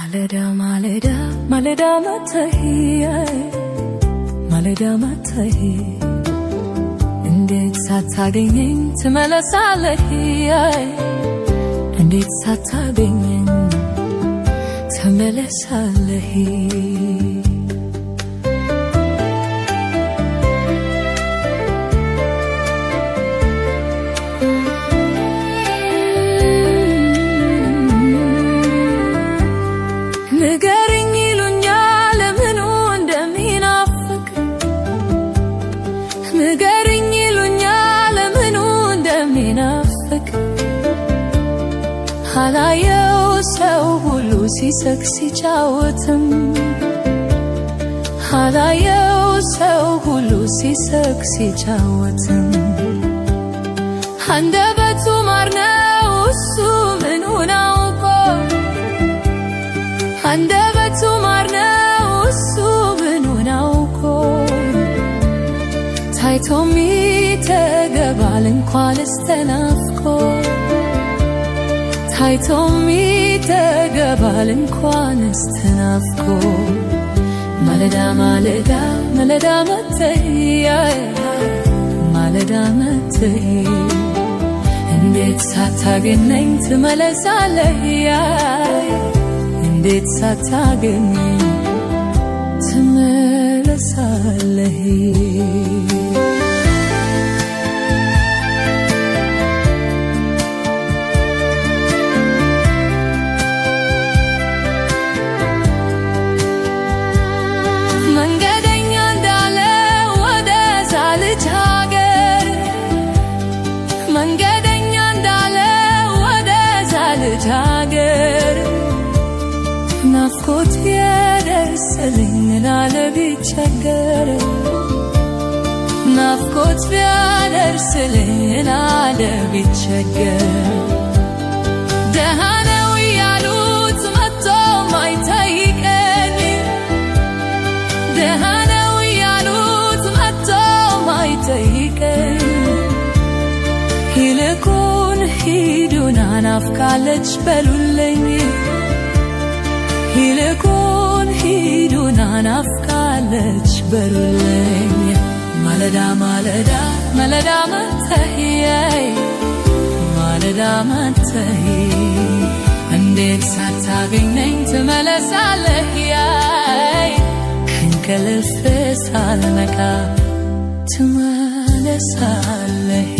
ማለዳ ማለዳ ማለዳ መተህ ማለዳ መተህ እንዴት ሳታገኘኝ ትመለሳለህ እንዴት ሳታገኘኝ ትመለሳለህ ንገረኝ ይሉኛል ምኑ እንደሚናፍቅ ንገረኝ ይሉኛል ምኑ እንደሚናፍቅ አላየው ሰው ሁሉ ሲስቅ ሲጫወትም አላየው ሰው ሁሉ ሲስቅ ሲጫወትም አንደበቱ ማር ነው እሱ ምኑን አውቆ አንደበቱ ማር ነው እሱ ምኑን አውቆ ታይቶ ሚተገባል እንኳንስ ተናፍቆ ታይቶ ሚተገባል እንኳንስ ተናፍቆ ማለዳ ማለዳ ማለዳ መተህ ማለዳ መተህ እንዴት ሳታገኘኝ ትመለሳለህ እንዴት ሳታገኘኝ ትመለሳለህ መንገደኛ እንዳለ ወደዛ ልጅ ሀገር መንገደኛ እንዳለ ወደዛ ልጅ ሀገር ናፍቆት የደረሰልኝ ላለ ቢቸገር ናፍቆት ቢያደርስልኝ ላለ ቢቸገር ደሃ ነው እያሉት መጥቶ ማይጠይቀኝ ደሃ ነው እያሉት መጥቶ ማይጠይቀኝ ይልቁን ሂዱና ናፍቃለች በሉልኝ ይልቁን ሂዱና ናፍቃለች በሉልኝ ማለዳ ማለዳ ማለዳ መተህ ማለዳ መተህ እንዴት ሳታገኘኝ ትመለሳለህ ከእንቅልፍ ሳልነቃ ትመለሳለህ